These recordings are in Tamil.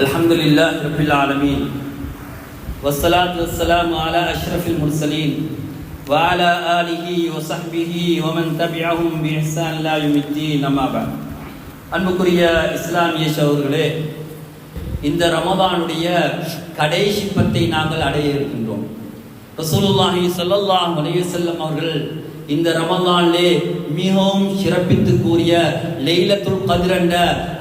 அல்ஹம்துலில்லாஹி ரப்பில் ஆலமீன் வஸ்ஸலாத்து வஸ்ஸலாமு அலா அஷ்ரஃபில் முர்சலீன் வ அலா ஆலிஹி வ ஸஹ்பிஹி வ மன் தபிஅஹும் பி இஹ்சான் இலா யௌமித்தீன் அம்மா பஅத். அன்புக்குரிய இஸ்லாமிய சகோதரர்களே, இந்த ரமதானுடைய கடைசி பத்தை நாங்கள் அடைய இருக்கின்றோம். ரசூலுல்லாஹி ஸல்லல்லாஹு அலைஹி வஸல்லம் அவர்கள் இந்த ரமலானிலே மிகவும் சிறப்பித்து கூறிய லைலத்துல் கத்ர் என்ற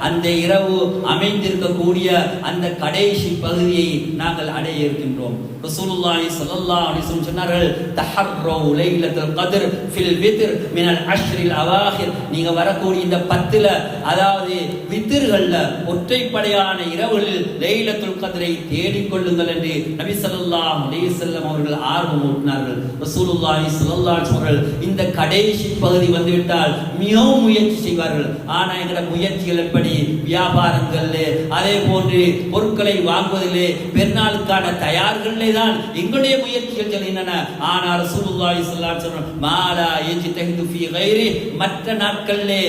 அந்த இரவு அமைந்திருக்கக்கூடிய அந்த கடைசி பகுதியை நாங்கள் அடைய இருக்கின்றோம். ரசூலுல்லாஹி ஸல்லல்லாஹு அலைஹி வஸல்லம் சொன்னார்கள், தஹர்ரு லைலத்துல் கத்ர் ஃபில் வித்ர் மினல் அஷ்ரில் அவாஹிர். நீங்க வரக்கூடிய இந்த 10ல, அதாவது வித்ர்கள்ல ஒற்றைப்படையான இரவுகளில் லைலத்துல் கத்ரை தேடிக்கொள்ளுங்கள் என்று நபி ஸல்லல்லாஹு அலைஹி வஸல்லம் அவர்கள் ஆர்வம் ஊட்டினார்கள். ரசூலுல்லாஹி ஸல்லல்லாஹு அலைஹி வஸல்லம் இந்த கடைசி பகுதி வந்துவிட்டால் மிகவும் முயற்சி செய்வார்கள். ஆனா எங்கட முயற்சிகள் எப்படி? வியாபாரங்களிலே, அதே போன்று பொருட்களை வாங்குவதிலே, பெருநாளுக்கான தயார்களிலே தான் எங்களுடைய முயற்சிகள் செல்கின்றன. ஆனால் ரசூலுல்லாஹி ஸல்லல்லாஹு அலைஹி வஸல்லம் மாலா யஜ்தஹிது ஃபீ கைரி, மற்ற நாட்களிலே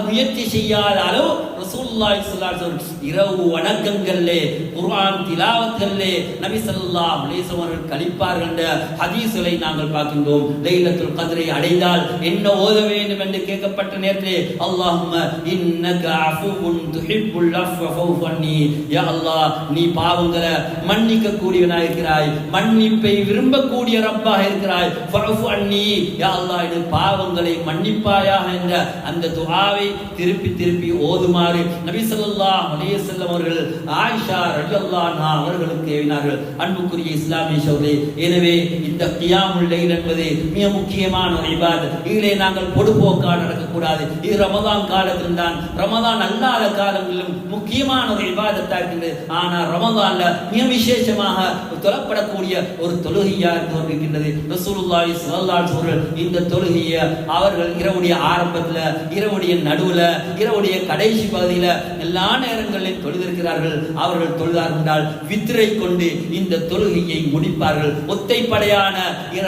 முயற்சி செய்யாத அளவு ரசூலுல்லாஹி ஸல்லல்லாஹு அலைஹி வஸல்லம் இரவு வணக்கங்களிலே, குர்ஆன் திலாவத்திலே நபி ஸல்லல்லாஹு அலைஹி வஸல்லம் அவர்கள் கழிப்பார்கள் என்ற ஹதீஸ்களை நாங்கள் பார்க்கின்றோம். லைலத்துல் கத்ரை அடைந்தால் என்ன ஓத வேண்டும் என்று கேட்கப்பட்ட நேரத்திலே, அல்லாஹும்ம இன்னக அஃபுவுன் துஹிப்புல் அஃவ ஃபஃபு அன்னி, யா அல்லாஹ் நீ பாவங்களை மன்னிக்க கூடியவனாக இருக்கிறாய், மன்னிப்பை விரும்பக்கூடிய ரப்பாக இருக்கிறாய், ஃபஃபு அன்னி, யா அல்லாஹ் என் பாவங்களை மன்னிப்பாயாக என்ற அந்த துஆவை திருப்பி திருப்பி ஓதுமாறு நபி ஸல்லல்லாஹு அலைஹி வஸல்லம் அவர்கள் ஆயிஷா ரலியல்லாஹு அன்ஹா அவர்களுக்கு ஏவினார்கள். அன்புக்குரிய இஸ்லாமிய சகோதரர்களே, எனவே இந்த கியாமுல் லைல் என்பது மிக முக்கியமான ஒரு இபாதத். இதிலே நாங்கள் பொடுபோக்காக நடக்கக்கூடாது. இது ரமதான் காலத்தில் தான், ரமதான் அல்லாத காலங்களிலும் முக்கியமான ஒரு இபாதத்தாக இருக்கின்றது. ஆனால் ரமதான்ல மிக விசேஷமாக தொழப்படக்கூடிய ஒரு தொழுகையாக இருக்கின்றது. ரசூலுல்லாஹி ஸல்லல்லாஹு அலைஹி வஸல்லம் இந்த தொழுகையை அவர்கள் இரவுடைய ஆரம்பத்துல, இரவுடைய நடுவுல, இரவுடைய கடைசி பகுதியில எல்லா நேரங்களிலும் தொழுதிருக்கிறார்கள். அவர்கள் தொழுதார் என்றால் வித்ரை கொண்டு இந்த தொழுகையை முடிப்பார்கள். ஒத்தைப்படையான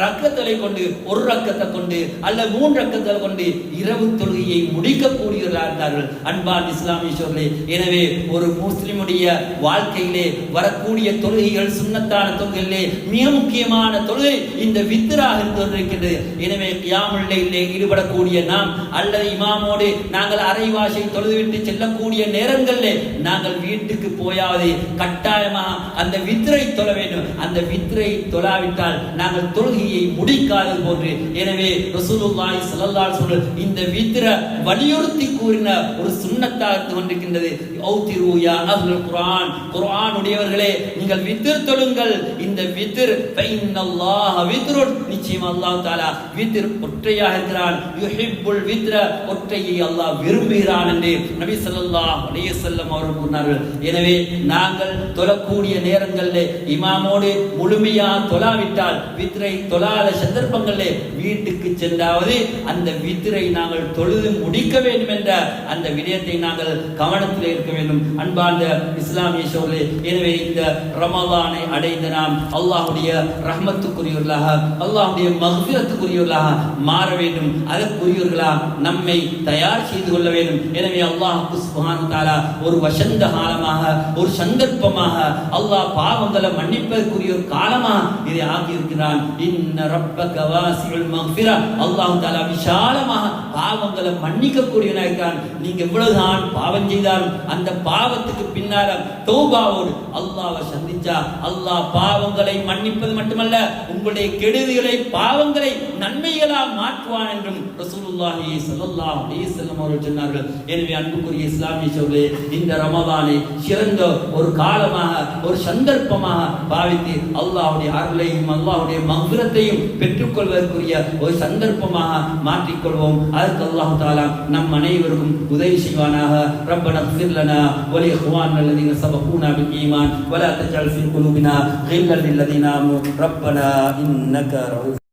ரக்கத்தை கொண்டு, ஒரு ரக்கத்தை கொண்டு அல்ல 3 ரக்கத்தை கொண்டு இரவு தொழுகையை முடிக்கக்கூடியவர்களாக இருந்தார்கள். அன்பான் இஸ்லாமிய சகோதரர்களே, எனவே ஒரு முஸ்லிமுடைய வாழ்க்கையிலே வரக்கூடிய தொழுகைகள், சுன்னத்தான தொழுகைகளிலே மிக முக்கியமான தொழுகை இந்த வித்ராக இருக்கின்றது. எனவே கியாமுல் லைலிலே ஈடுபடக்கூடிய நாம், அல்லது இமாமோடு நாங்கள் அரைவாசை தொழுதுவிட்டு செல்லக்கூடிய நேரங்களிலே நாங்கள் வீட்டுக்கு போயாவது கட்டாயமாக அந்த வித்ரை தொழ வேண்டும். அந்த வித்ரை தொழாவிட்டால் நாங்கள் தொழுகையை முடிக்காதது போன்று. எனவே ரசூலுல்லாஹி ஸல்லல்லாஹு அலைஹி வஸல்லம் இந்த வித்ர வலியுறுத்தி கூறின ஒரு சுன்னத்தாக கொண்டிருக்கின்றது. ஔதிரு யா அஹ்லுல் குர்ஆன், குர்ஆன் உடையவர்களே நீங்கள் வித்ர் தொழுங்கள். இந்த வித்ர் ஃபைன்னல்லாஹ வித்ருன், நிச்சயம் அல்லாஹ் தஆலா வித்ர் ஒற்றையாக இருக்கிறான். யுஹிப்புல் வித்ர, ஒற்றையை அல்லாஹ் விரும்புகிறான் என்று நபி ஸல்லல்லாஹு அலைஹி வஸல்லம் அவர்கள் கூறினார்கள். எனவே நாங்கள் தொழக்கூடிய நேரங்களிலே இமாமோடு முழுமையாக தொழாவிட்டால், வித்ரை தொழாத சந்தர்ப்பங்களிலே வீட்டுக்கு சென்றாவது அந்த வித்ரை நாங்கள் தொழுது முடிக்க வேண்டும் என்ற அந்த விடயத்தை நாங்கள் கவனத்தில் இருக்க வேண்டும். அன்பார்ந்த இஸ்லாமிய சகோதரர்களே, எனவே இந்த ரமலானை அடைந்த நாம் அல்லாஹ்வுடைய ரஹ்மத்துக்குரியவர்களாக, அல்லாஹ்வுடைய மக்ஃபிரத்துக்குரியவர்களாக மாற வேண்டும். அதற்குரியவர்களாக நம்மை தயார் செய்து கொள்ள வேண்டும். எனவே அல்லாஹ் சுப்ஹானஹு வ தஆலா ஒரு வசந்த காலமாக, ஒரு சந்தர்ப்பமாக, அல்லாஹ் பாவங்களை மன்னிப்பதற்குரிய ஒரு காலமாக இதை ஆக்கியிருக்கிறான். இன்ன ரப்பக வாசிஉல் மக்ஃபிரா, அல்லாஹ் தஆலா விசாலமாக பாவங்களை மன்னிக்க கூடியவனாக இருக்கிறான். நீங்க எவ்வளவுதான் பாவம் செய்தாலும் அந்த பாவத்துக்கு பின்னால தௌபாவோடு அல்லாஹ்வை சந்திச்சா அல்லாஹ் பாவங்களை மன்னிப்பது மட்டுமல்ல, உங்களுடைய கெடுதிகளை, பாவங்களை நன்மைகளாக மாற்றுவான் என்றும் ரசூலுல்லாஹி ஸல்லல்லாஹு அலைஹி வஸல்லம் அவர்கள் சொன்னார்கள். எனவே அன்புக்குரிய இஸ்லாமிய சகோதரர்களே, இந்த ரமதானை சிறந்த ஒரு காலமாக, ஒரு சந்தர்ப்பமாக பாவித்து அல்லாஹ்வுடைய அருளையும் அல்லாஹ்வுடைய மக்ஃபிரத்தையும் பெற்றுக்கொள்வதற்குரிய ஒரு சந்தர்ப்பமாக மாற்றிக்கொள்வோம். அதற்கு அல்லாஹ் தஆலா நம் அனைவருக்கும் உதவி செய்வானாக. ரப்பனா இக்ஃபிர் லனா வ லி இக்வானினா அல்லதீன சபகூனா பில் ஈமான் வ லா தஜ்அல் ஃபீ குலூபினா கில்லல் லில்லதீன ஆமனூ ரப்பனா இன்னக ரഊஃப்